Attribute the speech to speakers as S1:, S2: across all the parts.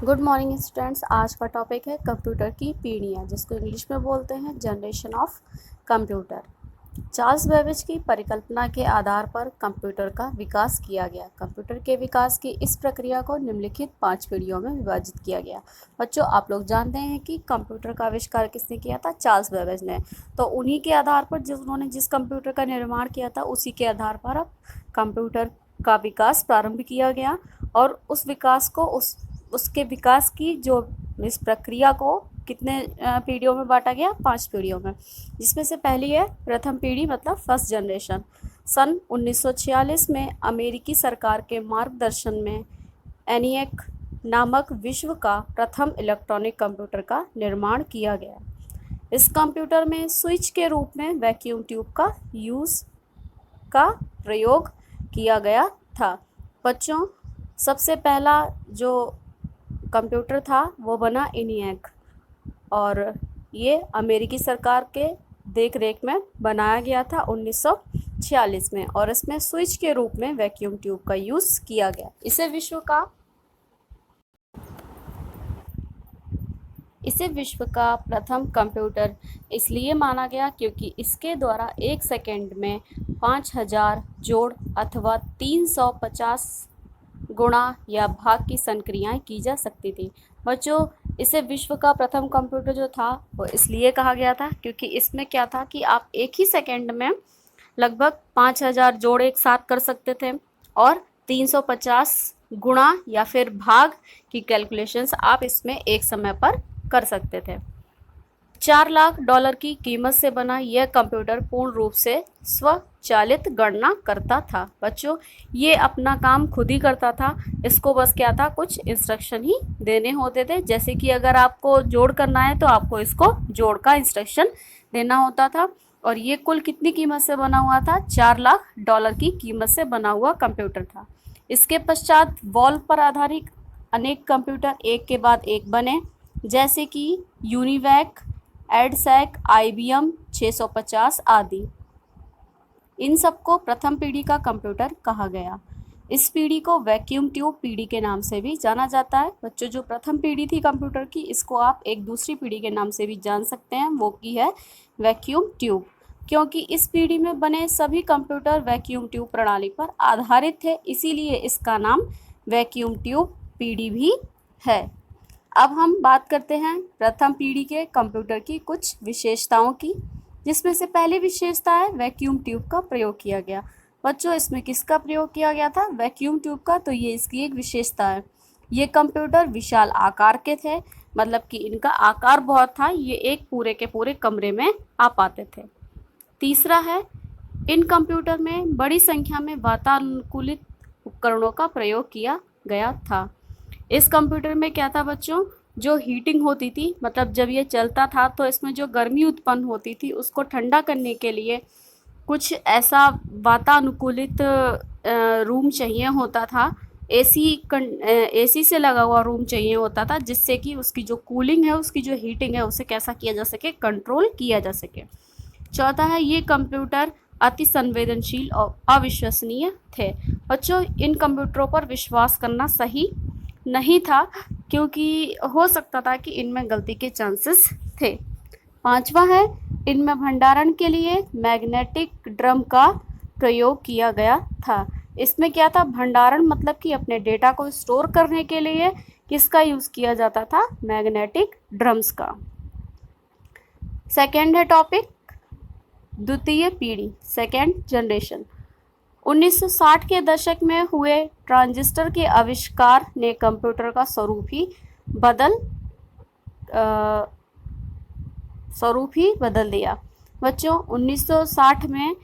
S1: Good morning students. आज का topic है कंप्यूटर की पीढ़ियाँ, जिसको इंग्लिश में बोलते हैं generation of computer. Charles Babbage की परिकल्पना के आधार पर कंप्यूटर का विकास किया गया। कंप्यूटर के विकास की इस प्रक्रिया को निम्नलिखित 5 पीढ़ियों में विभाजित किया गया। बच्चों, आप लोग जानते हैं कि कंप्यूटर का आविष्कार किसने किया था? चार्ल्स बेबेज ने। तो उन्हीं के आधार पर उन्होंने जिस कंप्यूटर का निर्माण किया था, उसी के आधार पर अब कंप्यूटर का विकास प्रारंभ किया गया। और उस विकास को उसके विकास की जो इस प्रक्रिया को कितने पीढ़ियों में बांटा गया? 5 पीढ़ियों में, जिसमें से पहली है प्रथम पीढ़ी, मतलब फर्स्ट जनरेशन। सन 1946 में अमेरिकी सरकार के मार्गदर्शन में एनिएक नामक विश्व का प्रथम इलेक्ट्रॉनिक कंप्यूटर का निर्माण किया गया। इस कंप्यूटर में स्विच के रूप में वैक्यूम ट्यूब का प्रयोग किया गया था। बच्चों, सबसे पहला जो कंप्यूटर था वो बना ENIAC, और ये अमेरिकी सरकार के देख रेख में बनाया गया था 1946 में, और इसमें स्विच के रूप में वैक्यूम ट्यूब का यूज़ किया गया। इसे विश्व का प्रथम कंप्यूटर इसलिए माना गया क्योंकि इसके द्वारा 1 सेकेंड में 5000 जोड़ अथवा 350 गुणा या भाग की संक्रियाएं की जा सकती थी। बच्चों, इसे विश्व का प्रथम कंप्यूटर जो था वो इसलिए कहा गया था क्योंकि इसमें क्या था कि आप एक ही सेकेंड में लगभग 5000 जोड़ एक साथ कर सकते थे, और 350 गुणा या फिर भाग की कैलकुलेशंस आप इसमें एक समय पर कर सकते थे। $4 लाख की कीमत से बना यह कंप्यूटर पूर्ण रूप से स्वचालित गणना करता था। बच्चों, ये अपना काम खुद ही करता था। इसको बस क्या था, कुछ इंस्ट्रक्शन ही देने होते थे। जैसे कि अगर आपको जोड़ करना है तो आपको इसको जोड़ का इंस्ट्रक्शन देना होता था। और ये कुल कितनी कीमत से बना हुआ था? $4 लाख की कीमत से बना हुआ कंप्यूटर था। इसके पश्चात वॉल्व पर आधारित अनेक कंप्यूटर एक के बाद एक बने, जैसे कि यूनिवैक, एडसैक, IBM 650 आदि। इन सबको प्रथम पीढ़ी का कंप्यूटर कहा गया। इस पीढ़ी को वैक्यूम ट्यूब पीढ़ी के नाम से भी जाना जाता है। बच्चों, जो प्रथम पीढ़ी थी कंप्यूटर की, इसको आप एक दूसरी पीढ़ी के नाम से भी जान सकते हैं, वो की है वैक्यूम ट्यूब, क्योंकि इस पीढ़ी में बने सभी कंप्यूटर वैक्यूम ट्यूब प्रणाली पर आधारित थे, इसीलिए इसका नाम वैक्यूम ट्यूब पीढ़ी भी है। अब हम बात करते हैं प्रथम पीढ़ी के कंप्यूटर की कुछ विशेषताओं की, जिसमें से पहली विशेषता है वैक्यूम ट्यूब का प्रयोग किया गया। बच्चों, इसमें किसका प्रयोग किया गया था? वैक्यूम ट्यूब का। तो ये इसकी एक विशेषता है। ये कंप्यूटर विशाल आकार के थे, मतलब कि इनका आकार बहुत था, ये एक पूरे के पूरे कमरे में आ पाते थे। तीसरा है, इन कंप्यूटर में बड़ी संख्या में वातानुकूलित उपकरणों का प्रयोग किया गया था। इस कंप्यूटर में क्या था बच्चों? जो हीटिंग होती थी, मतलब जब ये चलता था तो इसमें जो गर्मी उत्पन्न होती थी उसको ठंडा करने के लिए कुछ ऐसा वातानुकूलित रूम चाहिए होता था। एसी से लगा हुआ रूम चाहिए होता था, जिससे कि उसकी जो कूलिंग है, उसकी जो हीटिंग है, उसे कैसा किया जा सके, कंट्रोल किया जा सके। चौथा है, ये कंप्यूटर अति संवेदनशील और अविश्वसनीय थे। बच्चों, इन कंप्यूटरों पर विश्वास करना सही नहीं था, क्योंकि हो सकता था कि इनमें गलती के चांसेस थे। पांचवा है, इनमें भंडारण के लिए मैग्नेटिक ड्रम का प्रयोग किया गया था। इसमें क्या था? भंडारण, मतलब कि अपने डेटा को स्टोर करने के लिए किसका यूज़ किया जाता था? मैग्नेटिक ड्रम्स का। सेकेंड है टॉपिक द्वितीय पीढ़ी, सेकेंड जनरेशन। 1960 के दशक में हुए ट्रांजिस्टर के आविष्कार ने कंप्यूटर का स्वरूप ही बदल दिया। बच्चों, 1960 में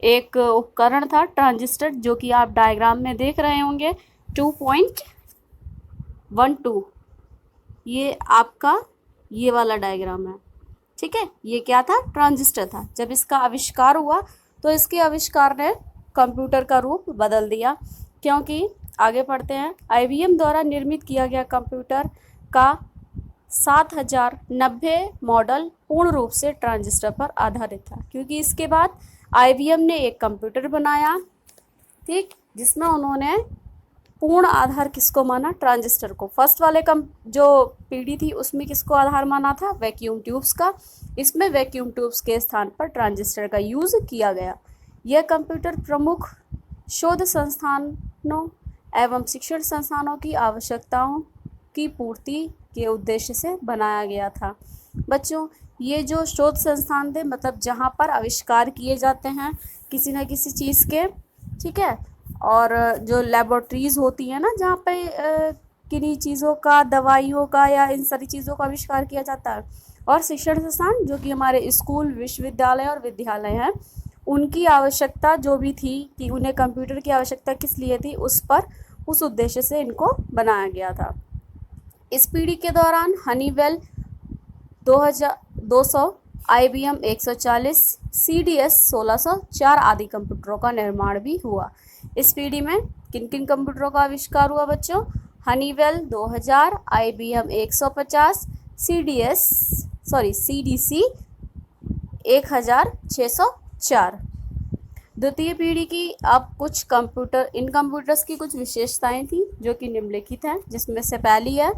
S1: एक उपकरण था ट्रांजिस्टर, जो कि आप डायग्राम में देख रहे होंगे, 2.12। ये आपका ये वाला डायग्राम है, ठीक है। ये क्या था? ट्रांजिस्टर था। जब इसका आविष्कार हुआ तो इसके आविष्कार ने कंप्यूटर का रूप बदल दिया, क्योंकि आगे पढ़ते हैं, IBM द्वारा निर्मित किया गया कंप्यूटर का 7090 मॉडल पूर्ण रूप से ट्रांजिस्टर पर आधारित था, क्योंकि इसके बाद IBM ने एक कंप्यूटर बनाया, ठीक, जिसमें उन्होंने पूर्ण आधार किसको माना? ट्रांजिस्टर को। फर्स्ट वाले जो पीढ़ी थी उसमें किसको आधार माना था? वैक्यूम ट्यूब्स का। इसमें वैक्यूम ट्यूब्स के स्थान पर ट्रांजिस्टर का यूज किया गया। यह कंप्यूटर प्रमुख शोध संस्थानों एवं शिक्षण संस्थानों की आवश्यकताओं की पूर्ति के उद्देश्य से बनाया गया था। बच्चों, ये जो शोध संस्थान थे मतलब जहाँ पर आविष्कार किए जाते हैं किसी न किसी चीज़ के, ठीक है, और जो लेबोरेटरीज होती है ना जहाँ पे किन्हीं चीज़ों का, दवाइयों का या इन सारी चीज़ों का आविष्कार किया जाता है, और शिक्षण संस्थान जो कि हमारे स्कूल, विश्वविद्यालय और विद्यालय हैं, उनकी आवश्यकता जो भी थी कि उन्हें कंप्यूटर की आवश्यकता किस लिए थी, उस उद्देश्य से इनको बनाया गया था। इस पीढ़ी के दौरान हनीवेल 200, IBM 140, CDS 1604 आदि कंप्यूटरों का निर्माण भी हुआ। इस पीढ़ी में किन किन कंप्यूटरों का आविष्कार हुआ बच्चों? Honeywell 2000, IBM 150, CDC 1604। द्वितीय पीढ़ी की अब कुछ इन कंप्यूटर्स की कुछ विशेषताएं थी जो कि निम्नलिखित हैं, जिसमें से पहली है,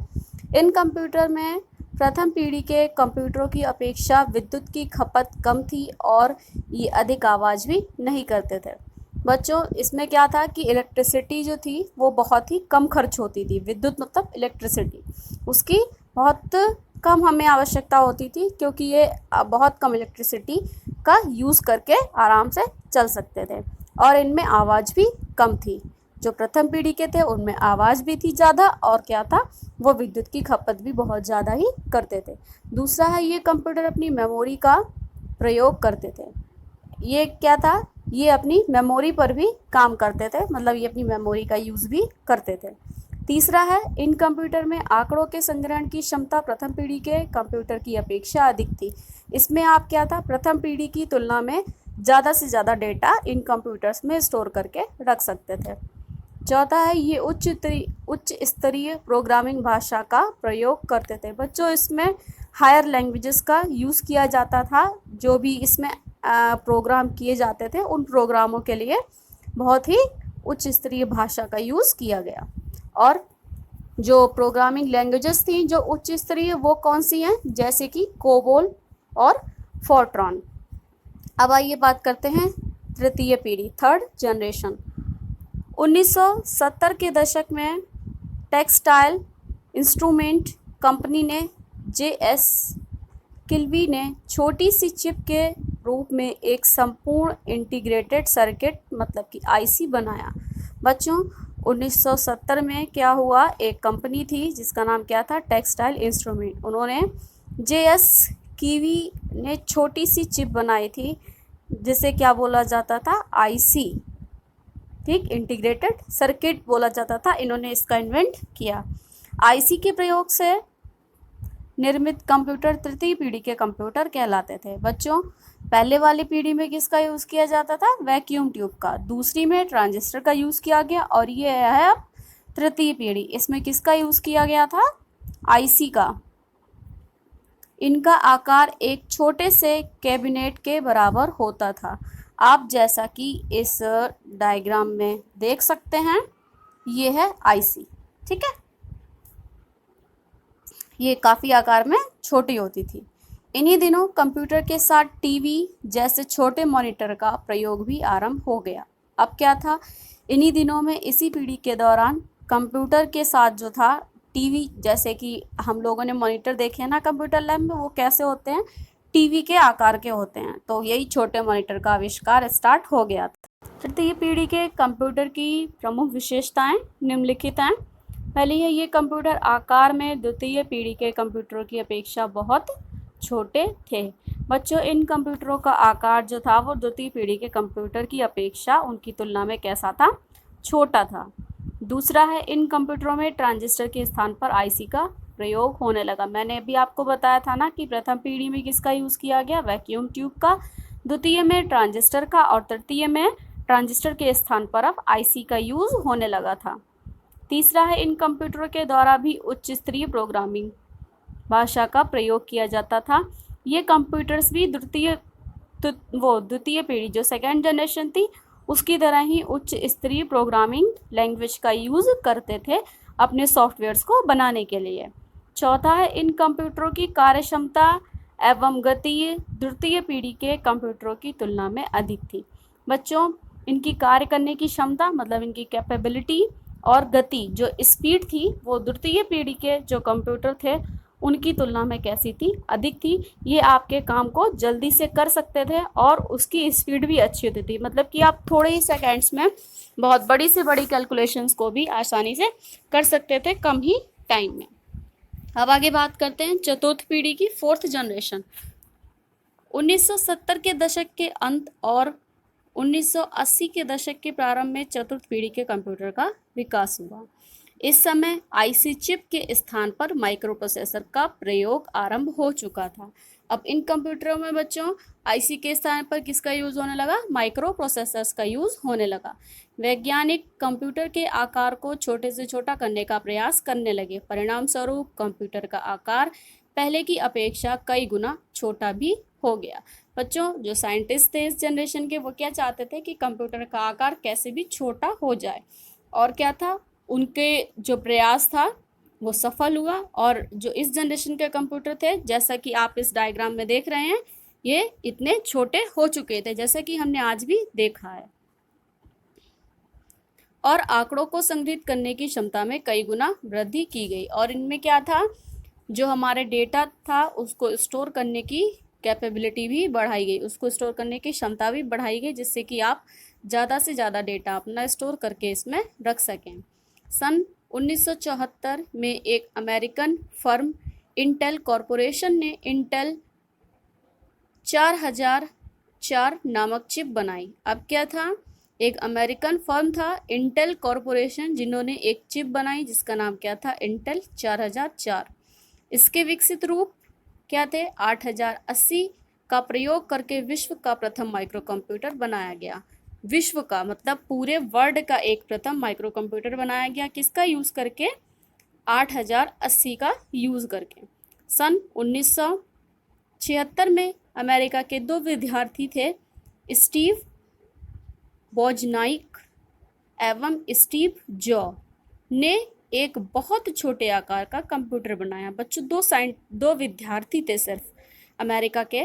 S1: इन कंप्यूटर में प्रथम पीढ़ी के कंप्यूटरों की अपेक्षा विद्युत की खपत कम थी और ये अधिक आवाज़ भी नहीं करते थे। बच्चों, इसमें क्या था कि इलेक्ट्रिसिटी जो थी वो बहुत ही कम खर्च होती थी। विद्युत मतलब इलेक्ट्रिसिटी, उसकी बहुत कम हमें आवश्यकता होती थी क्योंकि ये बहुत कम इलेक्ट्रिसिटी का यूज़ करके आराम से चल सकते थे, और इनमें आवाज़ भी कम थी। जो प्रथम पीढ़ी के थे उनमें आवाज़ भी थी ज़्यादा, और क्या था, वो विद्युत की खपत भी बहुत ज़्यादा ही करते थे। दूसरा है, ये कंप्यूटर अपनी मेमोरी का प्रयोग करते थे। ये क्या था, ये अपनी मेमोरी पर भी काम करते थे, मतलब ये अपनी मेमोरी का यूज़ भी करते थे। तीसरा है, इन कंप्यूटर में आंकड़ों के संग्रहण की क्षमता प्रथम पीढ़ी के कंप्यूटर की अपेक्षा अधिक थी। इसमें आप क्या था, प्रथम पीढ़ी की तुलना में ज़्यादा से ज़्यादा डेटा इन कंप्यूटर्स में स्टोर करके रख सकते थे। चौथा है, ये उच्च स्तरीय प्रोग्रामिंग भाषा का प्रयोग करते थे। बच्चों, इसमें हायर लैंग्वेजेस का यूज़ किया जाता था। जो भी इसमें प्रोग्राम किए जाते थे उन प्रोग्रामों के लिए बहुत ही उच्च स्तरीय भाषा का यूज़ किया गया। और जो प्रोग्रामिंग लैंग्वेजेस थी जो उच्च स्तरीय, वो कौन सी हैं? जैसे कि कोबोल और फोर्ट्रॉन। अब आइए बात करते हैं तृतीय पीढ़ी, थर्ड जनरेशन। 1970 के दशक में टेक्सटाइल इंस्ट्रूमेंट कंपनी ने JS किल्वी ने छोटी सी चिप के रूप में एक संपूर्ण इंटीग्रेटेड सर्किट मतलब कि IC बनाया। बच्चों, 1970 में क्या हुआ, एक कंपनी थी जिसका नाम क्या था, टेक्सटाइल इंस्ट्रूमेंट। उन्होंने JS किल्वी ने छोटी सी चिप बनाई थी जिसे क्या बोला जाता था, IC, ठीक, इंटीग्रेटेड सर्किट बोला जाता था। इन्होंने इसका इन्वेंट किया। IC के प्रयोग से निर्मित कंप्यूटर तृतीय पीढ़ी के कंप्यूटर कहलाते थे। बच्चों, पहले वाली पीढ़ी में किसका यूज़ किया जाता था? वैक्यूम ट्यूब का। दूसरी में ट्रांजिस्टर का यूज़ किया गया, और ये है अब तृतीय पीढ़ी। इसमें किसका यूज़ किया गया था? IC का। इनका आकार एक छोटे से कैबिनेट के बराबर होता था। आप जैसा कि इस डायग्राम में देख सकते हैं, ये है IC, ठीक है। ये काफ़ी आकार में छोटी होती थी। इन्हीं दिनों कंप्यूटर के साथ टीवी जैसे छोटे मॉनिटर का प्रयोग भी आरंभ हो गया। अब क्या था, इन्हीं दिनों में इसी पीढ़ी के दौरान कंप्यूटर के साथ जो था टीवी, जैसे कि हम लोगों ने मॉनिटर देखे हैं ना कंप्यूटर लैब में, वो कैसे होते हैं, टीवी के आकार के होते हैं। तो यही छोटे मॉनिटर का आविष्कार स्टार्ट हो गया था। तृतीय पीढ़ी के कंप्यूटर की प्रमुख विशेषताएं निम्नलिखित हैं। पहली है, ये कंप्यूटर आकार में द्वितीय पीढ़ी के कंप्यूटरों की अपेक्षा बहुत छोटे थे। बच्चों, इन कंप्यूटरों का आकार जो था वो द्वितीय पीढ़ी के कंप्यूटर की अपेक्षा उनकी तुलना में कैसा था, छोटा था। दूसरा है, इन कंप्यूटरों में ट्रांजिस्टर के स्थान पर IC का प्रयोग होने लगा। मैंने अभी आपको बताया था ना कि प्रथम पीढ़ी में किसका यूज़ किया गया, वैक्यूम ट्यूब का, द्वितीय में ट्रांजिस्टर का, और तृतीय में ट्रांजिस्टर के स्थान पर अब IC का यूज़ होने लगा था। तीसरा है, इन कंप्यूटरों के द्वारा भी उच्च स्तरीय प्रोग्रामिंग भाषा का प्रयोग किया जाता था। ये कंप्यूटर्स भी द्वितीय पीढ़ी जो सेकेंड जनरेशन थी उसकी तरह ही उच्च स्तरीय प्रोग्रामिंग लैंग्वेज का यूज़ करते थे अपने सॉफ्टवेयर्स को बनाने के लिए। चौथा है, इन कंप्यूटरों की कार्यक्षमता एवं गति द्वितीय पीढ़ी के कंप्यूटरों की तुलना में अधिक थी। बच्चों, इनकी कार्य करने की क्षमता मतलब इनकी कैपेबिलिटी और गति जो स्पीड थी वो द्वितीय पीढ़ी के जो कंप्यूटर थे उनकी तुलना में कैसी थी, अधिक थी। ये आपके काम को जल्दी से कर सकते थे और उसकी स्पीड भी अच्छी होती थी, मतलब कि आप थोड़े ही सेकेंड्स में बहुत बड़ी से बड़ी कैलकुलेशंस को भी आसानी से कर सकते थे कम ही टाइम में। अब आगे बात करते हैं चतुर्थ पीढ़ी की, फोर्थ जनरेशन। 1970 के दशक के अंत और 1980 के दशक के प्रारंभ में चतुर्थ पीढ़ी के कंप्यूटर का विकास हुआ। इस समय आईसी चिप के स्थान पर माइक्रो प्रोसेसर का प्रयोग आरंभ हो चुका था। अब इन कंप्यूटरों में बच्चों आईसी के स्थान पर किसका यूज़ होने लगा? माइक्रो प्रोसेसर्स का यूज़ होने लगा। वैज्ञानिक कंप्यूटर के आकार को छोटे से छोटा करने का प्रयास करने लगे। परिणाम स्वरूप कंप्यूटर का आकार पहले की अपेक्षा कई गुना छोटा भी हो गया। बच्चों, जो साइंटिस्ट थे इस जनरेशन के वो क्या चाहते थे कि कंप्यूटर का आकार कैसे भी छोटा हो जाए, और क्या था, उनके जो प्रयास था वो सफल हुआ। और जो इस जनरेशन के कंप्यूटर थे, जैसा कि आप इस डायग्राम में देख रहे हैं, ये इतने छोटे हो चुके थे जैसे कि हमने आज भी देखा है, और आंकड़ों को संग्रहित करने की क्षमता में कई गुना वृद्धि की गई। और इनमें क्या था, जो हमारे डेटा था उसको स्टोर करने की कैपेबिलिटी भी बढ़ाई गई, उसको स्टोर करने की क्षमता भी बढ़ाई गई, जिससे कि आप ज़्यादा से ज़्यादा डेटा अपना स्टोर करके इसमें रख सकें। सन 1974 में एक अमेरिकन फर्म इंटेल कॉरपोरेशन ने इंटेल 4004 नामक चिप बनाई। अब क्या था, एक अमेरिकन फर्म था इंटेल कॉरपोरेशन जिन्होंने एक चिप बनाई जिसका नाम क्या था, इंटेल 4004। इसके विकसित रूप क्या थे, 8080 का प्रयोग करके विश्व का प्रथम माइक्रो कंप्यूटर बनाया गया। विश्व का मतलब पूरे वर्ल्ड का एक प्रथम माइक्रो कंप्यूटर बनाया गया, किसका यूज़ करके, 8080 का यूज़ करके। सन 1976 में अमेरिका के दो विद्यार्थी थे, स्टीव वोजनाइक एवं स्टीव जॉ ने एक बहुत छोटे आकार का कंप्यूटर बनाया। बच्चों, दो विद्यार्थी थे सिर्फ अमेरिका के,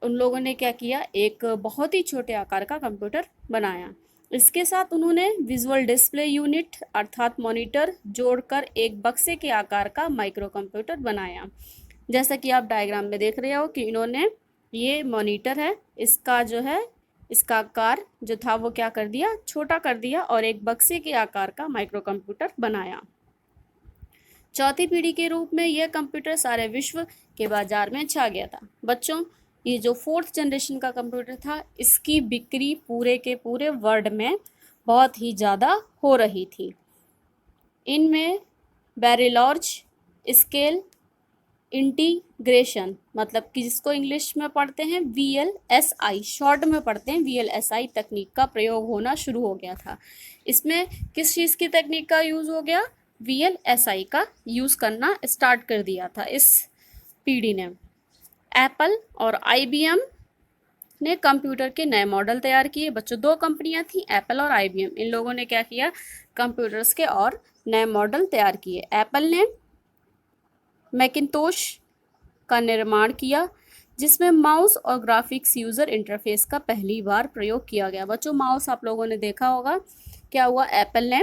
S1: उन लोगों ने क्या किया, एक बहुत ही छोटे आकार का कंप्यूटर बनाया। इसके साथ उन्होंने विजुअल डिस्प्ले यूनिट अर्थात मॉनिटर जोड़कर एक बक्से के आकार का माइक्रो कंप्यूटर बनाया। जैसा कि आप डायग्राम में देख रहे हो कि इन्होंने, ये मॉनिटर है, इसका जो है इसका आकार जो था वो क्या कर दिया, छोटा कर दिया और एक बक्से के आकार का माइक्रो कंप्यूटर बनाया। चौथी पीढ़ी के रूप में यह कंप्यूटर सारे विश्व के बाजार में छा गया था। बच्चों, ये जो फोर्थ जनरेशन का कंप्यूटर था इसकी बिक्री पूरे के पूरे वर्ल्ड में बहुत ही ज़्यादा हो रही थी। इनमें वेरी लार्ज स्केल इंटीग्रेशन मतलब कि जिसको इंग्लिश में पढ़ते हैं VLSI, शॉर्ट में पढ़ते हैं VLSI तकनीक का प्रयोग होना शुरू हो गया था। इसमें किस चीज़ की तकनीक का यूज़ हो गया, VLSI का यूज़ करना स्टार्ट कर दिया था इस पीढ़ी ने। एप्पल और IBM ने कंप्यूटर के नए मॉडल तैयार किए। बच्चों, दो कंपनियां थी, एप्पल और IBM। इन लोगों ने क्या किया, कंप्यूटर्स के और नए मॉडल तैयार किए। एप्पल ने मैकिन्टोश का निर्माण किया जिसमें माउस और ग्राफिक्स यूज़र इंटरफेस का पहली बार प्रयोग किया गया। बच्चों, माउस आप लोगों ने देखा होगा, क्या हुआ, एप्पल ने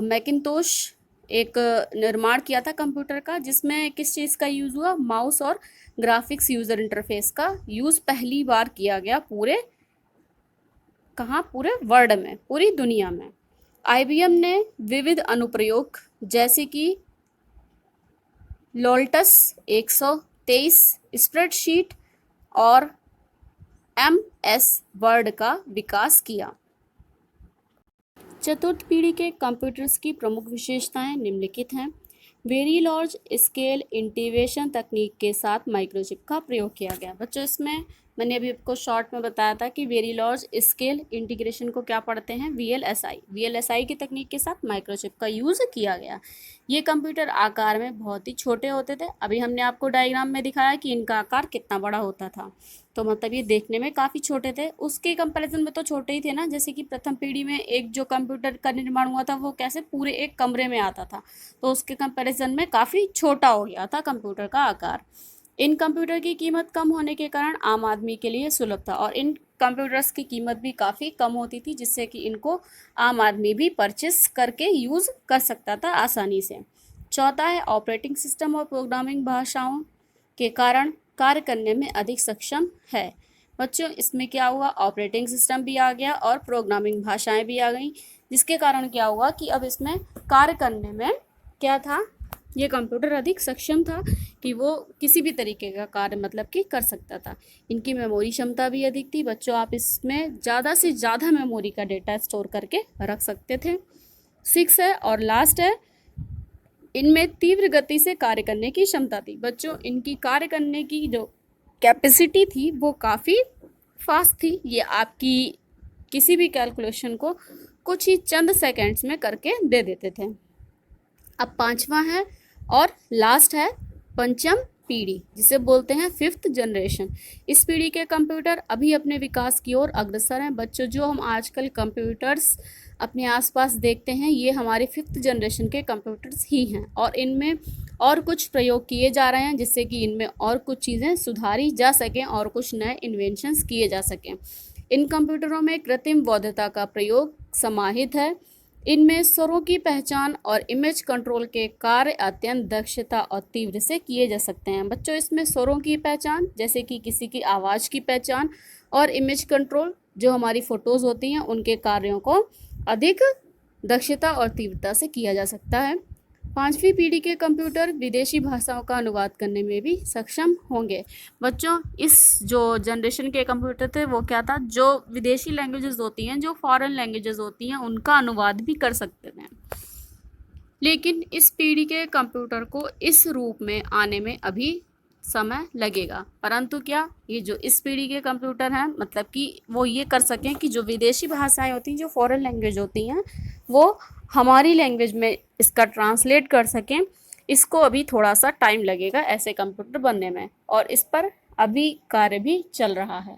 S1: मैकिन्टोश एक निर्माण किया था कंप्यूटर का जिसमें किस चीज़ का यूज़ हुआ, माउस और ग्राफिक्स यूज़र इंटरफेस का यूज़ पहली बार किया गया पूरे वर्ल्ड में, पूरी दुनिया में। IBM ने विविध अनुप्रयोग जैसे कि लोटस 123 स्प्रेडशीट और MS वर्ड का विकास किया। चतुर्थ पीढ़ी के कंप्यूटर्स की प्रमुख विशेषताएं निम्नलिखित हैं। वेरी लार्ज स्केल इंटीग्रेशन तकनीक के साथ माइक्रोचिप का प्रयोग किया गया। बच्चों, इसमें मैंने अभी आपको शॉर्ट में बताया था कि वेरी लार्ज स्केल इंटीग्रेशन को क्या पढ़ते हैं, वीएलएसआई की तकनीक के साथ माइक्रोचिप का यूज़ किया गया। ये कंप्यूटर आकार में बहुत ही छोटे होते थे। अभी हमने आपको डायग्राम में दिखाया कि इनका आकार कितना बड़ा होता था, तो मतलब ये देखने में काफ़ी छोटे थे। उसके कंपैरिजन में तो छोटे ही थे ना, जैसे कि प्रथम पीढ़ी में एक जो कंप्यूटर का निर्माण हुआ था वो कैसे पूरे एक कमरे में आता था, तो उसके कंपैरिजन में काफ़ी छोटा हो गया था कंप्यूटर का आकार। इन कंप्यूटर की कीमत कम होने के कारण आम आदमी के लिए सुलभ था, और इन कंप्यूटर्स की कीमत भी काफ़ी कम होती थी, जिससे कि इनको आम आदमी भी परचेस करके यूज़ कर सकता था आसानी से। चौथा है ऑपरेटिंग सिस्टम और प्रोग्रामिंग भाषाओं के कारण कार्य करने में अधिक सक्षम है। बच्चों, इसमें क्या हुआ, ऑपरेटिंग सिस्टम भी आ गया और प्रोग्रामिंग भाषाएं भी आ गई, जिसके कारण क्या हुआ कि अब इसमें कार्य करने में क्या था, ये कंप्यूटर अधिक सक्षम था कि वो किसी भी तरीके का कार्य मतलब कि कर सकता था। इनकी मेमोरी क्षमता भी अधिक थी। बच्चों, आप इसमें ज़्यादा से ज़्यादा मेमोरी का डेटा स्टोर करके रख सकते थे। 6 है और लास्ट है, इनमें तीव्र गति से कार्य करने की क्षमता थी। बच्चों, इनकी कार्य करने की जो कैपेसिटी थी वो काफ़ी फास्ट थी। ये आपकी किसी भी कैलकुलेशन को कुछ ही चंद सेकेंड्स में करके दे देते थे। अब पांचवा है और लास्ट है पंचम पीढ़ी, जिसे बोलते हैं 5th जनरेशन। इस पीढ़ी के कंप्यूटर अभी अपने विकास की ओर अग्रसर हैं। बच्चों, जो हम आजकल कंप्यूटर्स अपने आसपास देखते हैं, ये हमारे 5th जनरेशन के कंप्यूटर्स ही हैं, और इनमें और कुछ प्रयोग किए जा रहे हैं जिससे कि इनमें और कुछ चीज़ें सुधारी जा सकें और कुछ नए इन्वेंशंस किए जा सकें। इन कंप्यूटरों में कृत्रिम बौद्धिकता का प्रयोग समाहित है। इनमें स्वरों की पहचान और इमेज कंट्रोल के कार्य अत्यंत दक्षता और तीव्र से किए जा सकते हैं। बच्चों, इसमें स्वरों की पहचान जैसे कि किसी की आवाज़ की पहचान और इमेज कंट्रोल जो हमारी फ़ोटोज़ होती हैं उनके कार्यों को अधिक दक्षता और तीव्रता से किया जा सकता है। 5वीं पीढ़ी के कंप्यूटर विदेशी भाषाओं का अनुवाद करने में भी सक्षम होंगे। बच्चों, इस जो जनरेशन के कंप्यूटर थे वो क्या था, जो विदेशी लैंग्वेजेस होती हैं, जो फॉरेन लैंग्वेजेस होती हैं, उनका अनुवाद भी कर सकते थे। लेकिन इस पीढ़ी के कंप्यूटर को इस रूप में आने में अभी समय लगेगा, परंतु क्या, ये जो इस पीढ़ी के कंप्यूटर हैं मतलब कि वो ये कर सकें कि जो विदेशी भाषाएं होती हैं, जो फॉरेन लैंग्वेज होती हैं, वो हमारी लैंग्वेज में इसका ट्रांसलेट कर सकें, इसको अभी थोड़ा सा टाइम लगेगा ऐसे कंप्यूटर बनने में, और इस पर अभी कार्य भी चल रहा है।